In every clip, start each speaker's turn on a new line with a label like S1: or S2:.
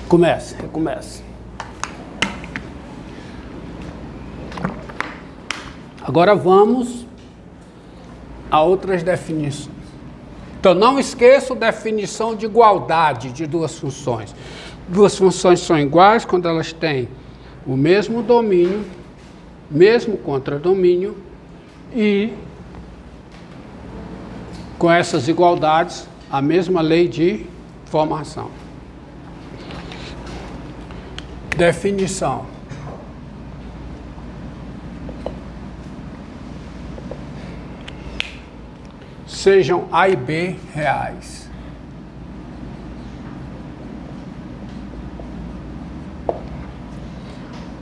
S1: Recomeça. Agora vamos a outras definições. Então, não esqueça a definição de igualdade de duas funções. Duas funções são iguais quando elas têm o mesmo domínio, mesmo contradomínio, e com essas igualdades, a mesma lei de formação. Definição. Sejam A e B reais.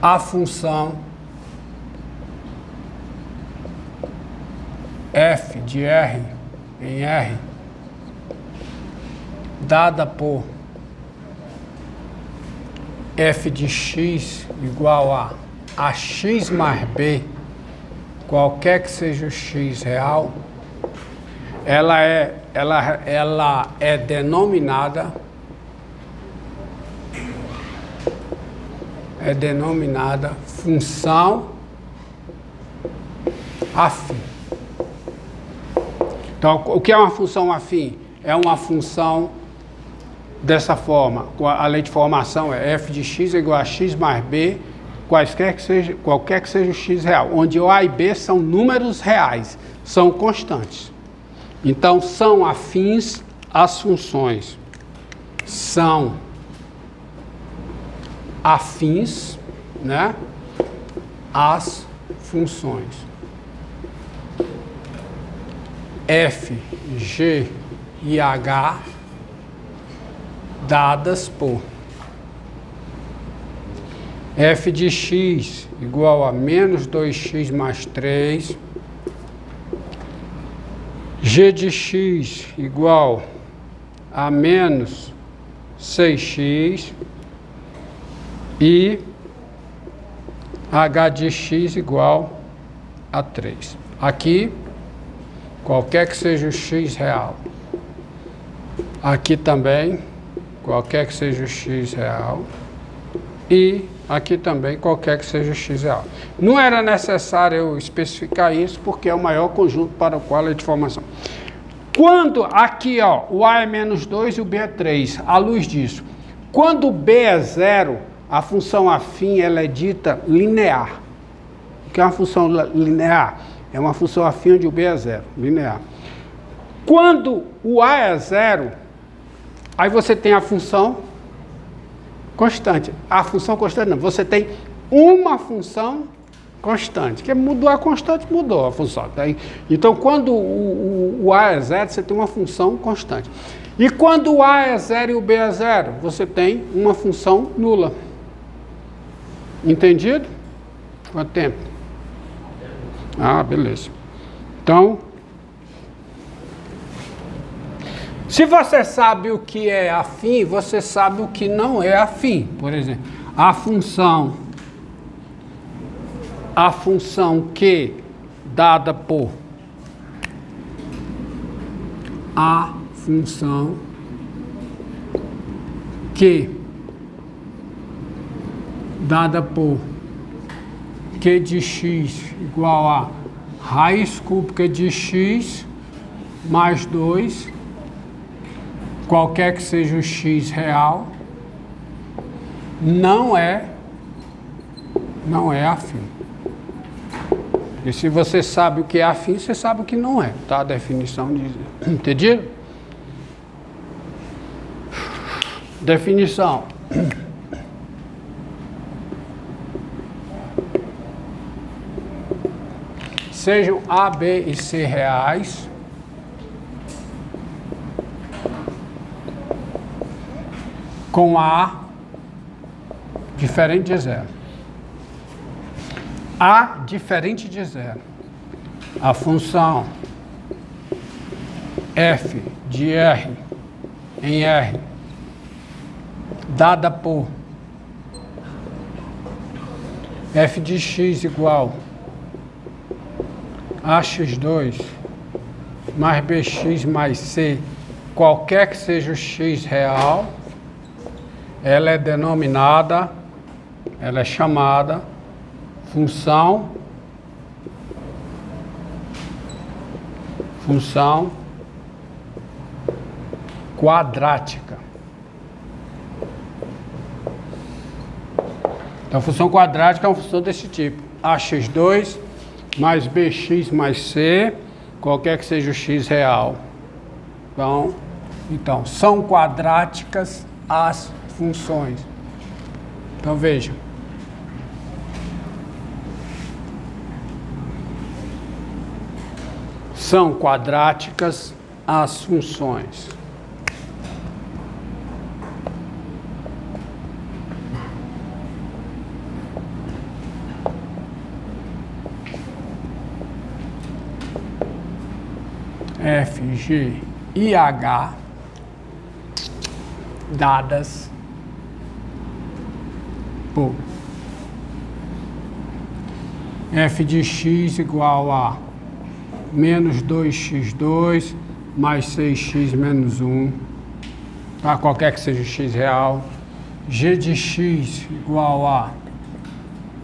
S1: A função f de R em R, dada por f de x igual a x mais b, qualquer que seja o x real, ela é denominada função afim. Então, o que é uma função afim? É uma função dessa forma. A lei de formação é f de x é igual a x mais b, qualquer que seja o x real, onde o a e b são números reais, são constantes. Então, são afins as funções. São afins, né, as funções. F, G e H dadas por f de x igual a menos 2x mais 3, g de x igual a menos 6x e h de x igual a 3. Aqui, qualquer que seja o x real. Aqui também, qualquer que seja o x real. E aqui também, qualquer que seja o x real. Não era necessário eu especificar isso, porque é o maior conjunto para o qual é de formação. Quando aqui, ó, o a é menos 2 e o b é 3, à luz disso, quando o b é 0, a função afim ela é dita linear. O que é uma função linear? É uma função afim onde o b é 0, linear. Quando o a é 0, aí você tem a função constante. A função constante não, você tem uma função constante. Que mudou a constante, mudou a função. Tá? Então, quando o a é 0, você tem uma função constante. E quando o a é 0 e o b é 0, você tem uma função nula. Entendido? Quanto tempo? Ah, beleza. Então, se você sabe o que é afim, você sabe o que não é afim. Por exemplo, a função Q dada por a função Q dada por Q de x igual a raiz cúbica de x mais 2, qualquer que seja o x real, não é afim. E se você sabe o que é afim, você sabe o que não é, tá? A definição diz. Entendido? Definição. Sejam A, B e C reais, com A diferente de zero. A diferente de zero. A função f de R em R, dada por f de x igual a x2 mais bx mais c, qualquer que seja o x real, ela é denominada, ela é chamada função quadrática. Então, a função quadrática é uma função desse tipo. ax2 mais bx mais c, qualquer que seja o x real. Então, são quadráticas as funções. Então, veja. São quadráticas as funções. F, G e H dadas por f de x igual a menos 2x2 mais 6x menos 1, tá? Qualquer que seja o x real. G de x igual a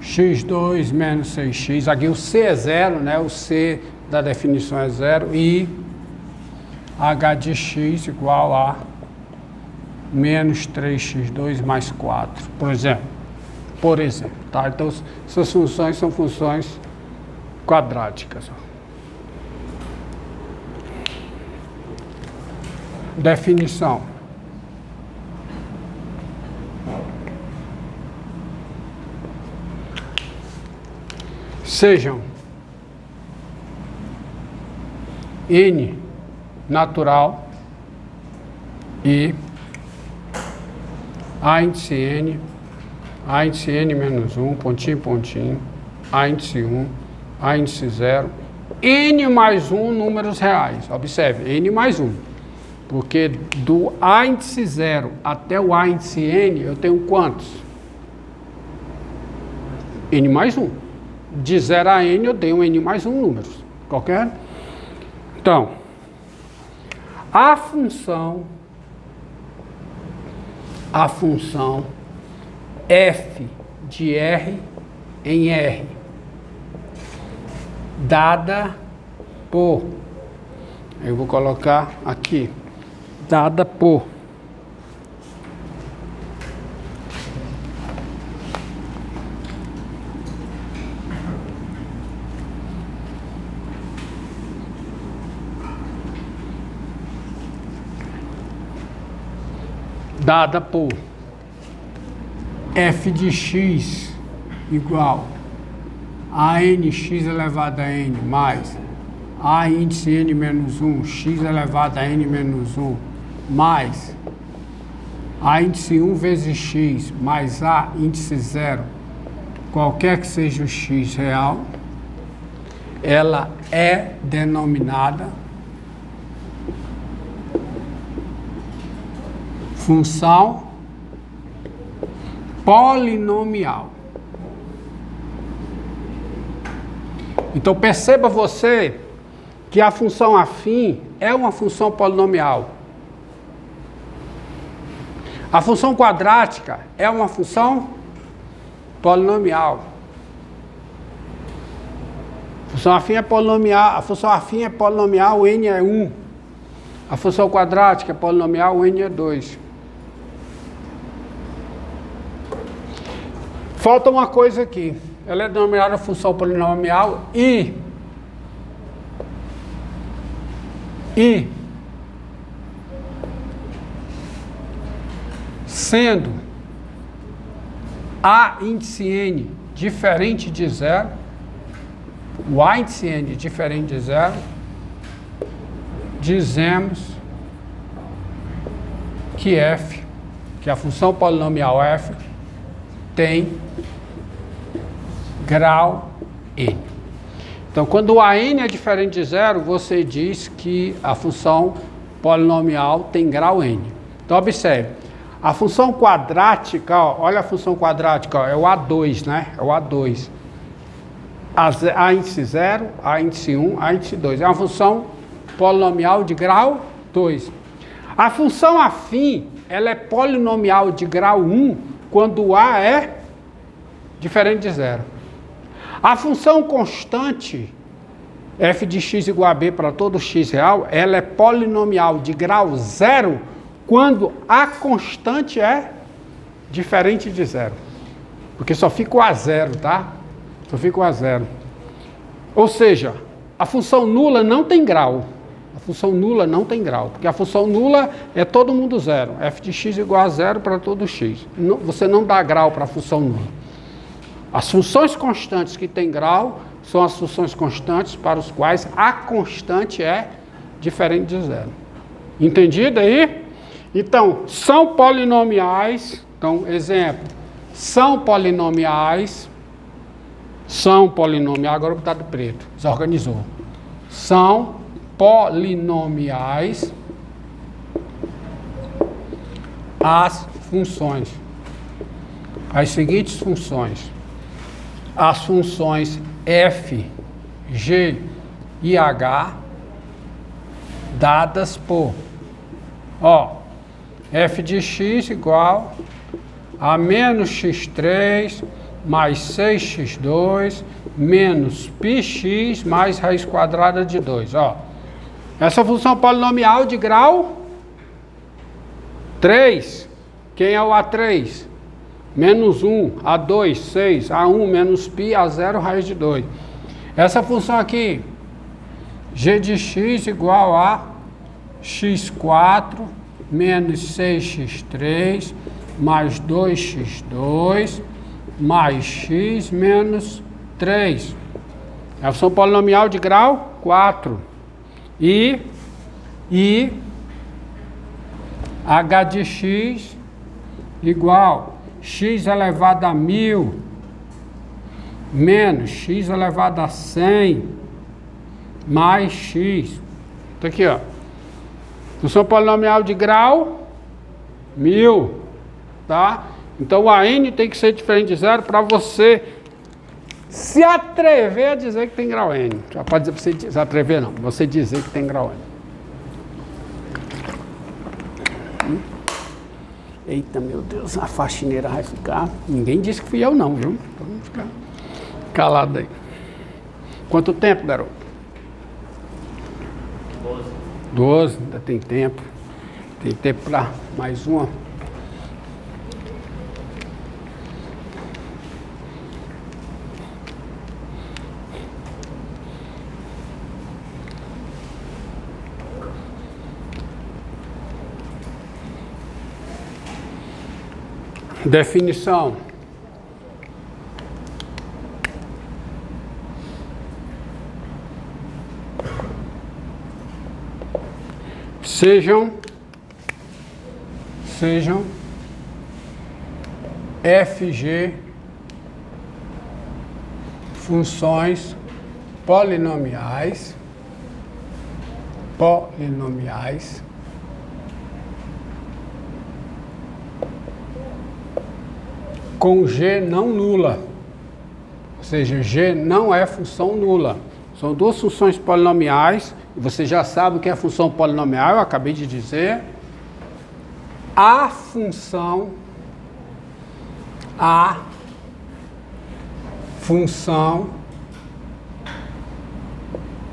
S1: x2 menos 6x, aqui o c é zero, né? O c da definição é zero, e h de x igual a menos 3x2 mais 4, por exemplo, tá? Então, essas funções são funções quadráticas. Definição. Sejam n natural e a índice n, a índice n menos 1, pontinho, pontinho, a índice 1, a índice 0, n mais 1 números reais. Observe, n mais 1. Porque do a índice 0 até o a índice n, eu tenho quantos? N mais 1. De 0 a n, eu tenho n mais 1 números. Qualquer? Então, a função f de r em r, dada por, eu vou colocar aqui, dada por f de x igual a nx elevado a n mais a índice n menos 1, x elevado a n menos 1, mais a índice 1 vezes x, mais a índice 0, qualquer que seja o x real, ela é denominada função polinomial. Então, perceba você que a função afim é uma função polinomial. A função quadrática é uma função polinomial. A função afim é polinomial, o n é 1. A função quadrática é polinomial, o n é 2. Falta uma coisa aqui. Ela é denominada função polinomial e sendo a índice n diferente de 0, o a índice n diferente de 0, dizemos que f, que a função polinomial f, tem grau n. Então, quando o a n é diferente de 0, você diz que a função polinomial tem grau n. Então, observe, a função quadrática, ó, olha a função quadrática, ó, é o A2, né? É o A2. A índice 0, a índice 1, a índice 2. É uma função polinomial de grau 2. A função afim ela é polinomial de grau 1 quando A é diferente de zero. A função constante f de x igual a b para todo x real, ela é polinomial de grau 0 quando a constante é diferente de zero. Porque só fica o a zero, tá? Só fica o a zero. Ou seja, a função nula não tem grau. A função nula não tem grau, porque a função nula é todo mundo zero. F de x igual a zero para todo x. Você não dá grau para a função nula. As funções constantes que têm grau são as funções constantes para os quais a constante é diferente de zero. Entendido aí? Então, são polinomiais. Então, exemplo. São polinomiais. Agora o que está do preto. Desorganizou. São polinomiais as funções. As seguintes funções. As funções f, g e h dadas por f de x igual a menos x3 mais 6x2 menos πx mais raiz quadrada de 2. Essa função polinomial de grau 3. Quem é o A3? Menos 1, A2, 6, A1 menos π, A0, raiz de 2. Essa função aqui, g de x igual a x4 menos 6x3 mais 2x2 mais x menos 3. É a função polinomial de grau 4. E h de x igual x elevado a 1000 menos x elevado a 100 mais x. Tá aqui, função polinomial de grau 1000, tá? Então a n tem que ser diferente de zero para você se atrever a dizer que tem grau n. Já pode dizer para você se atrever, não. Você dizer que tem grau n. Eita, meu Deus, a faxineira vai ficar... Ninguém disse que fui eu não, viu? Então vamos ficar calado aí. Quanto tempo, garoto? 12, ainda tem tempo. Tem tempo para mais uma. Definição. Sejam FG funções polinomiais com G não nula, ou seja, G não é função nula. São duas funções polinomiais, e você já sabe o que é função polinomial, eu acabei de dizer. A função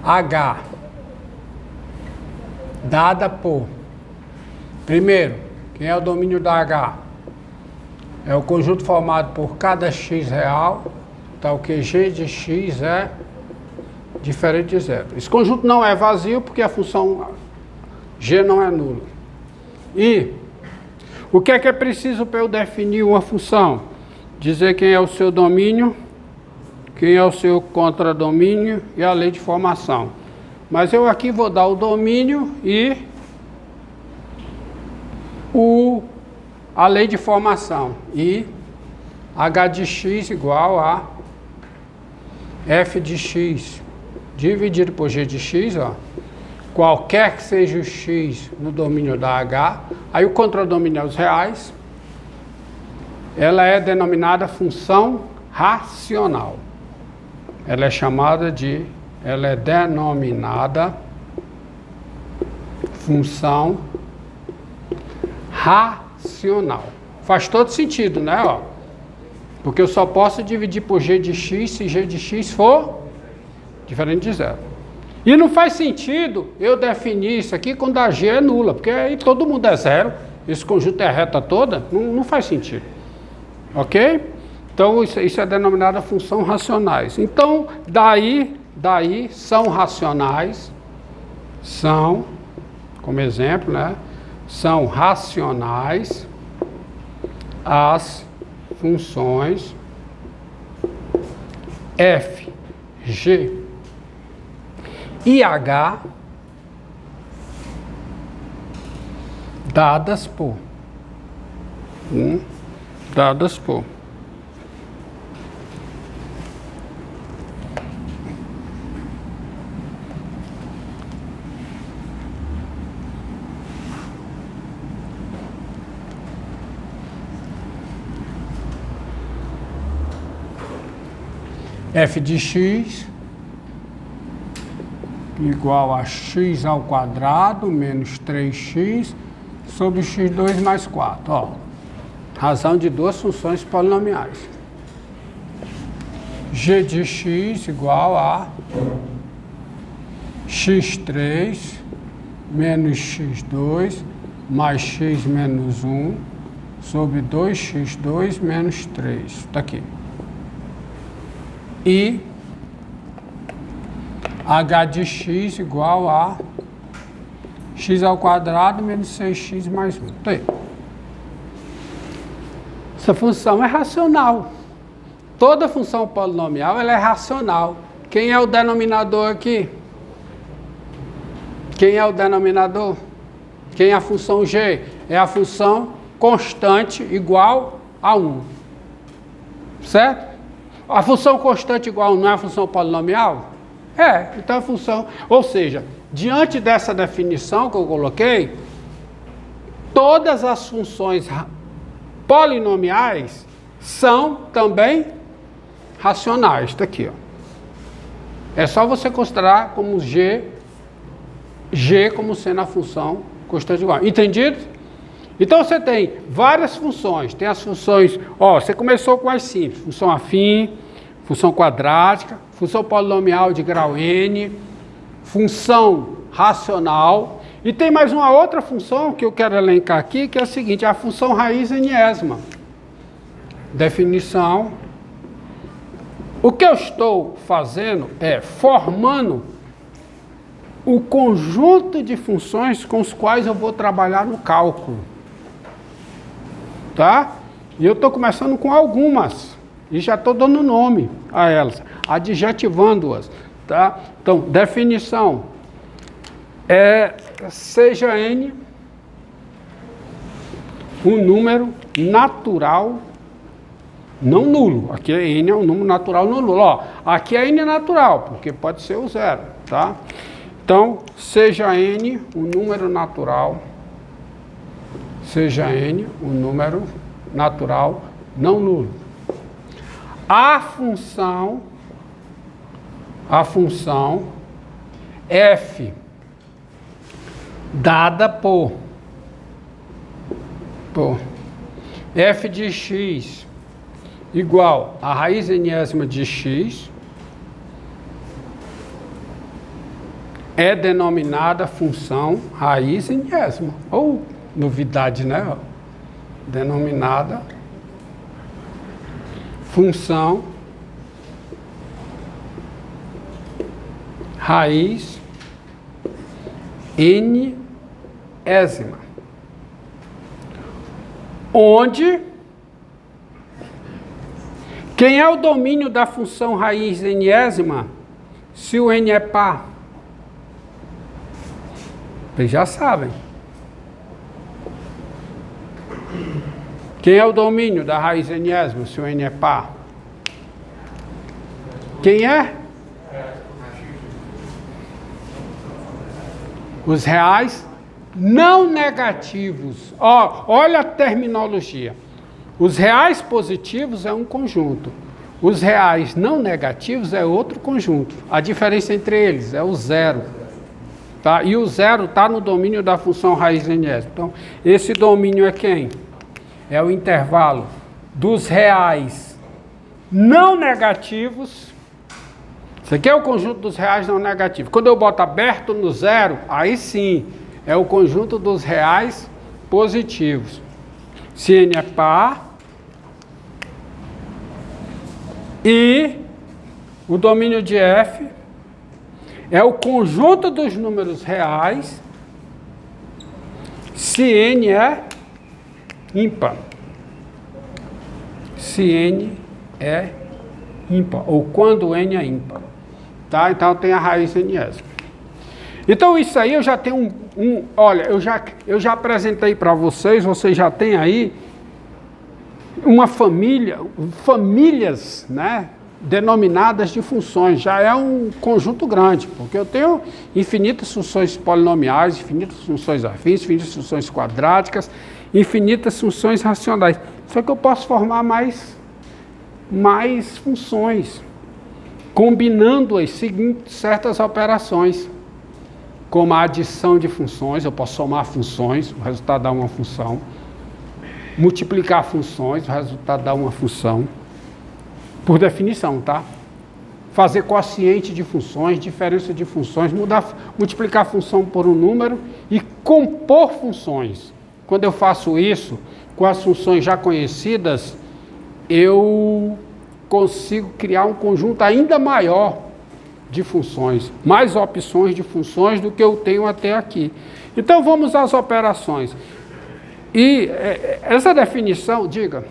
S1: H, dada por, primeiro, quem é o domínio da H? É o conjunto formado por cada x real, tal que g de x é diferente de zero. Esse conjunto não é vazio porque a função g não é nula. E o que é preciso para eu definir uma função? Dizer quem é o seu domínio, quem é o seu contradomínio e a lei de formação. Mas eu aqui vou dar o domínio e a lei de formação. E h de x igual a f de x dividido por g de x, qualquer que seja o x no domínio da H, aí o contradomínio é os reais, ela é denominada função racional. Ela é denominada função racional. racional. Faz todo sentido, né? Ó, porque eu só posso dividir por g de x se g de x for diferente de zero. E não faz sentido eu definir isso aqui quando a g é nula, porque aí todo mundo é zero, esse conjunto é a reta toda, não faz sentido. Ok? Então isso é denominada função racionais. Então, daí são racionais, são, como exemplo, né? São racionais as funções f, g e h dadas por f de x igual a x ao quadrado menos 3x sobre x2 mais 4. Ó, razão de duas funções polinomiais. G de x igual a x3 menos x2 mais x menos 1 sobre 2x2 menos 3. Está aqui. E h de x igual a x ao quadrado menos 6x mais 1. Tá aí. Essa função é racional. Toda função polinomial ela é racional. Quem é o denominador aqui? Quem é o denominador? Quem é a função g? É a função constante igual a 1. Certo? A função constante igual a 1 não é a função polinomial? É, então a função... Ou seja, diante dessa definição que eu coloquei, todas as funções polinomiais são também racionais. Está aqui, ó. É só você considerar como g como sendo a função constante igual. Entendido? Então você tem várias funções. Tem as funções... Ó, você começou com as simples. Função afim, função quadrática, função polinomial de grau n, função racional. E tem mais uma outra função que eu quero elencar aqui, que é a seguinte, a função raiz enésima. Definição. O que eu estou fazendo é formando o conjunto de funções com os quais eu vou trabalhar no cálculo. Tá? E eu estou começando com algumas. E já estou dando nome a elas, adjetivando-as. Tá? Então, definição. Seja n um número natural não nulo. Aqui n é um número natural não nulo. Ó, aqui é n natural, porque pode ser o zero. Tá? Então, seja n um número natural. Seja n um número natural não nulo. A função f dada por f de x igual a raiz enésima de x é denominada função raiz enésima. Ou novidade, né? Denominada função raiz enésima, onde quem é o domínio da função raiz enésima se o n é par? Vocês já sabem. Quem é o domínio da raiz enésima se o n é par? Quem é? Os reais não negativos. Ó, olha a terminologia. Os reais positivos é um conjunto. Os reais não negativos é outro conjunto. A diferença entre eles é o zero. Tá? E o zero está no domínio da função raiz enésima. Então, esse domínio é quem? é o intervalo dos reais não negativos. Isso aqui é o conjunto dos reais não negativos. Quando eu boto aberto no zero, aí sim, é o conjunto dos reais positivos. Se n é par, e o domínio de f é o conjunto dos números reais se n é ímpar. Se n é ímpar, ou quando n é ímpar. Tá? Então tem a raiz ns. Então isso aí eu já tenho olha, eu já apresentei para vocês, vocês já têm aí uma famílias, né, denominadas de funções. Já é um conjunto grande, porque eu tenho infinitas funções polinomiais, infinitas funções afins, infinitas funções quadráticas, infinitas funções racionais. Só que eu posso formar mais funções, combinando-as seguindo certas operações, como a adição de funções. Eu posso somar funções, o resultado dá uma função. Multiplicar funções, o resultado dá uma função. Por definição, tá? Fazer quociente de funções, diferença de funções, multiplicar a função por um número e compor funções. Quando eu faço isso, com as funções já conhecidas, eu consigo criar um conjunto ainda maior de funções, mais opções de funções do que eu tenho até aqui. Então vamos às operações. E essa definição, diga.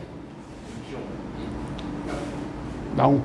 S1: Dá um